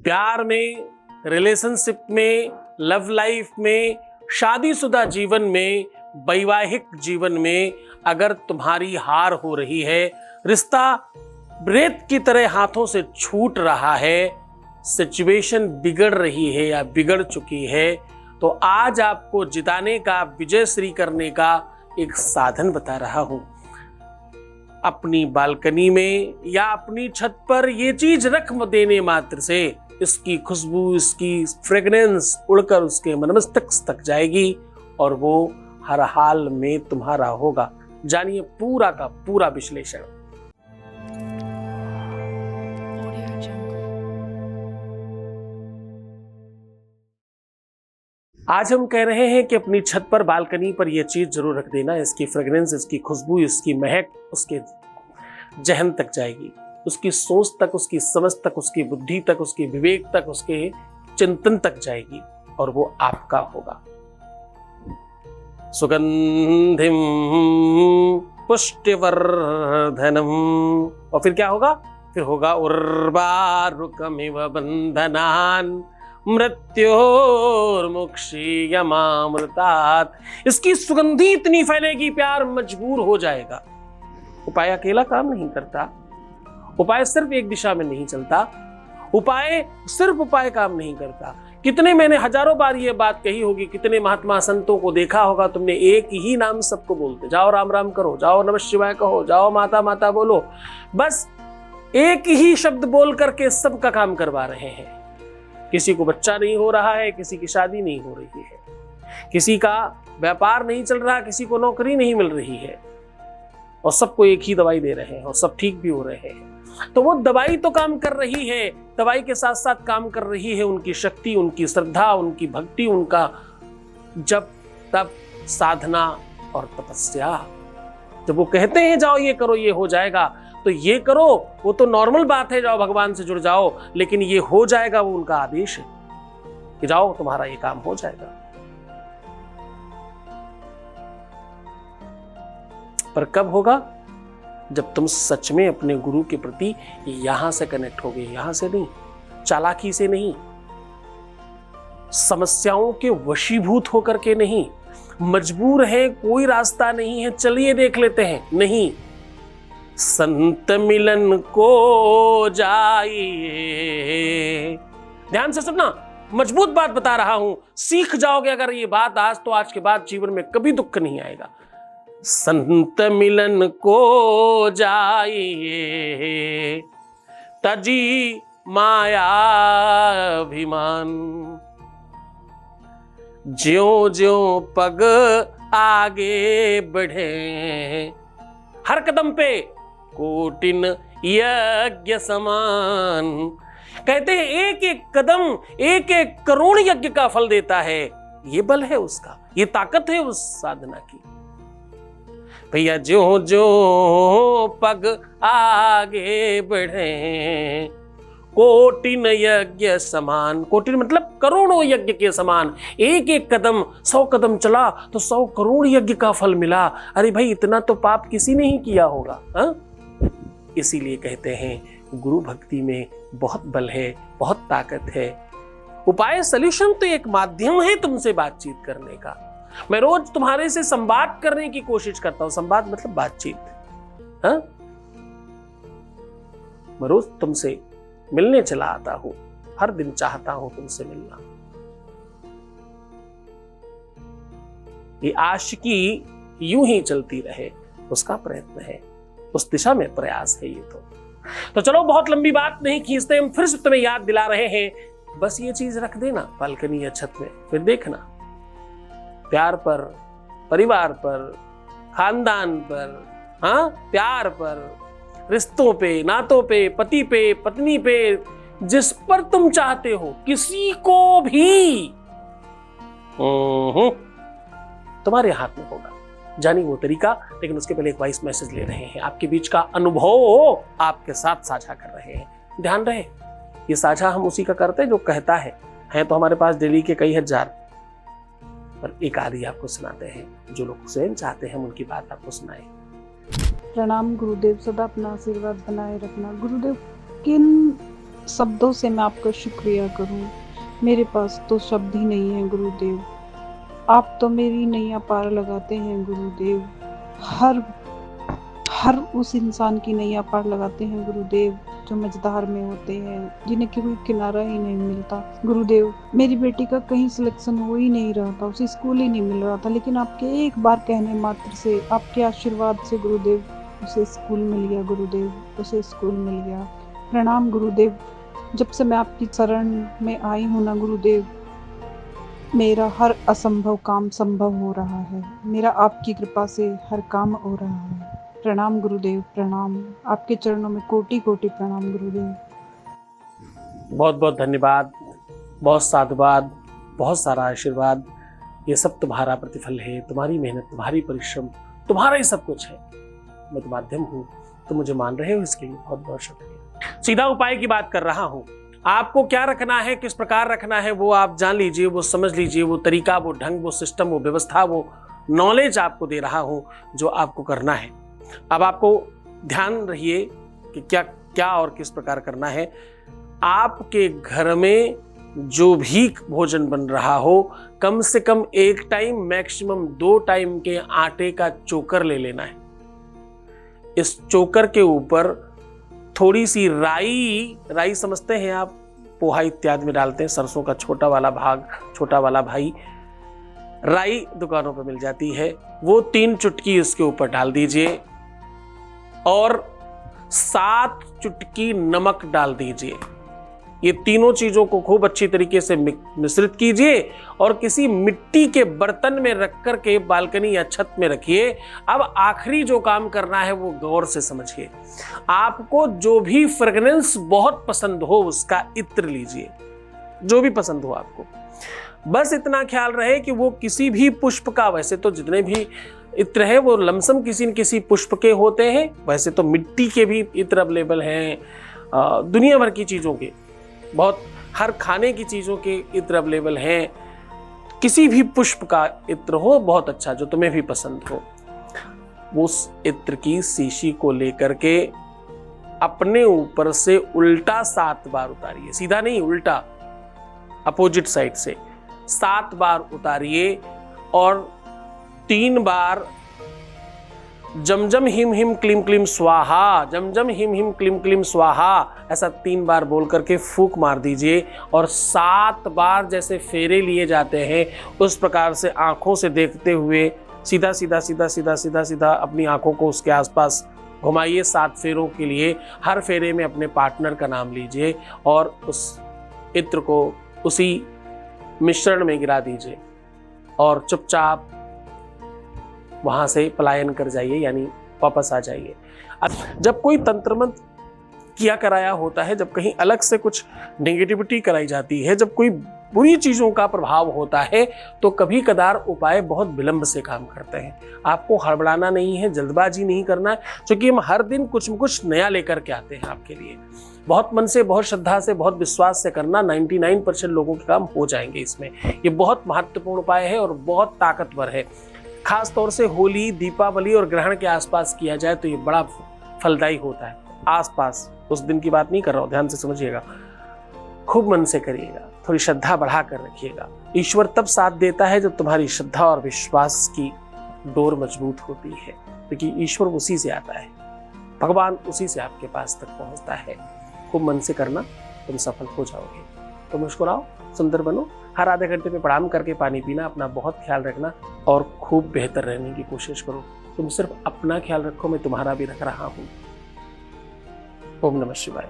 प्यार में, रिलेशनशिप में, लव लाइफ में, शादीशुदा जीवन में, वैवाहिक जीवन में अगर तुम्हारी हार हो रही है, रिश्ता रेत की तरह हाथों से छूट रहा है, सिचुएशन बिगड़ रही है या बिगड़ चुकी है, तो आज आपको जिताने का, विजय श्री करने का एक साधन बता रहा हूं। अपनी बालकनी में या अपनी छत पर ये चीज रख देने मात्र से इसकी खुशबू, इसकी फ्रेग्रेंस उड़कर उसके मनमस्तक तक जाएगी और वो हर हाल में तुम्हारा होगा। जानिए पूरा का पूरा विश्लेषण। आज हम कह रहे हैं कि अपनी छत पर, बालकनी पर यह चीज जरूर रख देना। इसकी फ्रेग्रेंस, इसकी खुशबू, इसकी महक उसके जहन तक जाएगी, उसकी सोच तक, उसकी समझ तक, उसकी बुद्धि तक, उसके विवेक तक, उसके चिंतन तक जाएगी और वो आपका होगा। सुगंधिम पुष्टिवर्धनम। और फिर क्या होगा? फिर होगा उर्वारुकमिव बंधनान मृत्योर्मुक्षीयमामृतात्। इसकी सुगंधी इतनी फैलेगी, प्यार मजबूर हो जाएगा। उपाय अकेला काम नहीं करता, उपाय सिर्फ एक दिशा में नहीं चलता, उपाय काम नहीं करता। कितने, मैंने हजारों बार ये बात कही होगी, कितने महात्मा संतों को देखा होगा तुमने, एक ही नाम सबको बोलते, जाओ राम राम करो, जाओ नमः शिवाय कहो, जाओ माता माता बोलो, बस एक ही शब्द बोल करके सबका काम करवा रहे हैं। किसी को बच्चा नहीं हो रहा है, किसी की शादी नहीं हो रही है, किसी का व्यापार नहीं चल रहा, किसी को नौकरी नहीं मिल रही है, और सबको एक ही दवाई दे रहे हैं और सब ठीक भी हो रहे हैं। तो वो दवाई तो काम कर रही है, दवाई के साथ साथ काम कर रही है उनकी शक्ति, उनकी श्रद्धा, उनकी भक्ति, उनका जप तप, साधना और तपस्या। जब वो कहते हैं जाओ ये करो ये हो जाएगा, तो ये करो वो तो नॉर्मल बात है, जाओ भगवान से जुड़ जाओ, लेकिन ये हो जाएगा वो उनका आदेश है कि जाओ तुम्हारा ये काम हो जाएगा। पर कब होगा? जब तुम सच में अपने गुरु के प्रति यहां से कनेक्ट होगे, यहां से नहीं, चालाकी से नहीं, समस्याओं के वशीभूत होकर के नहीं, मजबूर है, कोई रास्ता नहीं है, चलिए देख लेते हैं, नहीं, संत मिलन को जाइए। ध्यान से सुनना, मजबूत बात बता रहा हूं, सीख जाओगे अगर ये बात आज, तो आज के बाद जीवन में कभी दुख नहीं आएगा। संत मिलन को जाइए, तजी माया अभिमान, ज्यों ज्यों पग आगे बढ़े, हर कदम पे कोटिन यज्ञ समान। कहते हैं एक एक कदम एक एक करोड़ यज्ञ का फल देता है। ये बल है उसका, ये ताकत है उस साधना की। भैया जो जो पग आगे बढ़े, कोटिन यज्ञ समान, कोटिन मतलब करोड़ों यज्ञ के समान। एक एक कदम, 100 कदम चला तो 100 करोड़ यज्ञ का फल मिला। अरे भाई, इतना तो पाप किसी ने ही किया होगा। इसीलिए कहते हैं गुरु भक्ति में बहुत बल है, बहुत ताकत है। उपाय, सॉल्यूशन तो एक माध्यम है तुमसे बातचीत करने का। मैं रोज तुम्हारे से संवाद करने की कोशिश करता हूं। संवाद मतलब बातचीत। मैं रोज तुमसे मिलने चला आता हूं, हर दिन चाहता हूं तुमसे मिलना। ये आशिकी यूं ही चलती रहे, उसका प्रयत्न है, उस दिशा में प्रयास है ये तो चलो बहुत लंबी बात नहीं खींचते, हम फिर से तुम्हें याद दिला रहे हैं। बस ये चीज रख देना बालकनी या छत में, फिर देखना प्यार पर, परिवार पर, खानदान पर, प्यार पर, रिश्तों पे, नातों पे, पति पे, पत्नी पे, जिस पर तुम चाहते हो, किसी को भी तुम्हारे हाथ में होगा। जानिए वो तरीका, लेकिन उसके पहले एक वॉइस मैसेज ले रहे हैं। आपके बीच का अनुभव आपके साथ साझा कर रहे हैं। ध्यान रहे, ये साझा हम उसी का करते हैं जो कहता है तो हमारे पास डेली के कई हजार, पर एक आदि आपको सुनाते हैं। जो लोग स्वयं चाहते हैं हम उनकी बात आपको सुनाएं। प्रणाम गुरुदेव, सदा अपना आशीर्वाद बनाए रखना। गुरुदेव, किन शब्दों से मैं आपका शुक्रिया करूं? मेरे पास तो शब्द ही नहीं है गुरुदेव। आप तो मेरी नैया पार लगाते हैं गुरुदेव। हर हर उस इंसान की नैया पार लगाते हैं गुरुदेव जो मझधार में होते हैं, जिन्हें कोई किनारा ही नहीं मिलता। गुरुदेव, मेरी बेटी का कहीं सिलेक्शन हो ही नहीं रहा था, उसे स्कूल ही नहीं मिल रहा था, लेकिन आपके एक बार कहने मात्र से, आपके आशीर्वाद से गुरुदेव, उसे स्कूल मिल गया गुरुदेव, उसे स्कूल मिल गया। प्रणाम गुरुदेव। जब से मैं आपकी शरण में आई हूँ ना गुरुदेव, मेरा हर असंभव काम संभव हो रहा है। मेरा आपकी कृपा से हर काम हो रहा है। प्रणाम गुरुदेव, प्रणाम। आपके चरणों में कोटि कोटि प्रणाम गुरुदेव। बहुत बहुत धन्यवाद, बहुत साधुवाद, बहुत सारा आशीर्वाद। ये सब तुम्हारा प्रतिफल है, तुम्हारी मेहनत, तुम्हारी परिश्रम, तुम्हारा ही सब कुछ है। मैं तो माध्यम हूँ, तुम मुझे मान रहे हो, इसके लिए बहुत बहुत शुक्रिया। सीधा उपाय की बात कर रहा हूँ। आपको क्या रखना है, किस प्रकार रखना है, वो आप जान लीजिए, वो समझ लीजिए, वो तरीका, वो ढंग, वो सिस्टम, वो व्यवस्था, वो नॉलेज आपको दे रहा हूँ जो आपको करना है। अब आपको ध्यान रहिए कि क्या क्या और किस प्रकार करना है। आपके घर में जो भी भोजन बन रहा हो, कम से कम 1 टाइम, मैक्सिमम 2 टाइम के आटे का चोकर ले लेना है। इस चोकर के ऊपर थोड़ी सी राई समझते हैं आप, पोहा इत्यादि में डालते हैं, सरसों का छोटा वाला भाग, छोटा वाला भाई, राई दुकानों पर मिल जाती है, वो 3 चुटकी उसके ऊपर डाल दीजिए और 7 चुटकी नमक डाल दीजिए। ये तीनों चीजों को खूब अच्छी तरीके से मिश्रित कीजिए और किसी मिट्टी के बर्तन में रख कर के बालकनी या छत में रखिए। अब आखिरी जो काम करना है वो गौर से समझिए। आपको जो भी फ्रेगनेंस बहुत पसंद हो उसका इत्र लीजिए, जो भी पसंद हो आपको। बस इतना ख्याल रहे कि वो किसी भी पुष्प का, वैसे तो जितने भी इत्र है वो लमसम किसी न किसी पुष्प के होते हैं, वैसे तो मिट्टी के भी इत्र अवेलेबल हैं, दुनिया भर की चीज़ों के, बहुत हर खाने की चीज़ों के इत्र अवेलेबल हैं। किसी भी पुष्प का इत्र हो बहुत अच्छा, जो तुम्हें भी पसंद हो, उस इत्र की शीशी को लेकर के अपने ऊपर से उल्टा 7 बार उतारिए। सीधा नहीं, उल्टा, अपोजिट साइड से 7 बार उतारिए और 3 बार जम जम हिम हिम क्लीम क्लीम स्वाहा, जम जम हिम हिम क्लीम क्लीम स्वाहा, ऐसा 3 बार बोल करके फूंक मार दीजिए। और 7 बार जैसे फेरे लिए जाते हैं उस प्रकार से आंखों से देखते हुए सीधा सीधा सीधा सीधा सीधा सीधा अपनी आंखों को उसके आसपास घुमाइए 7 फेरों के लिए। हर फेरे में अपने पार्टनर का नाम लीजिए और उस इत्र को उसी मिश्रण में गिरा दीजिए और चुपचाप वहां से पलायन कर जाइए, यानी वापस आ जाइए। जब कोई तंत्र मंत्र किया कराया होता है, जब कहीं अलग से कुछ नेगेटिविटी कराई जाती है, जब कोई बुरी चीजों का प्रभाव होता है, तो कभी कदार उपाय बहुत विलंब से काम करते हैं। आपको हड़बड़ाना नहीं है, जल्दबाजी नहीं करना है, क्योंकि हम हर दिन कुछ न कुछ नया लेकर के आते हैं आपके लिए। बहुत मन से, बहुत श्रद्धा से, बहुत विश्वास से करना, 99% लोगों के काम हो जाएंगे इसमें। ये बहुत महत्वपूर्ण उपाय है और बहुत ताकतवर है। खास तौर से होली, दीपावली और ग्रहण के आसपास किया जाए तो ये बड़ा फलदायी होता है। आसपास, उस दिन की बात नहीं कर रहा हूं, ध्यान से समझिएगा। खूब मन से करिएगा, थोड़ी श्रद्धा बढ़ा कर रखिएगा। ईश्वर तब साथ देता है जब तुम्हारी श्रद्धा और विश्वास की डोर मजबूत होती है, क्योंकि ईश्वर उसी से आता है, भगवान उसी से आपके पास तक पहुंचता है। खूब मन से करना, तुम सफल हो जाओगे। तो मुस्कुराओ, सुंदर बनो, हर आधे घंटे में प्रणाम करके पानी पीना, अपना बहुत ख्याल रखना और खूब बेहतर रहने की कोशिश करो। तुम सिर्फ अपना ख्याल रखो, मैं तुम्हारा भी रख रहा हूं। ओम नमः शिवाय।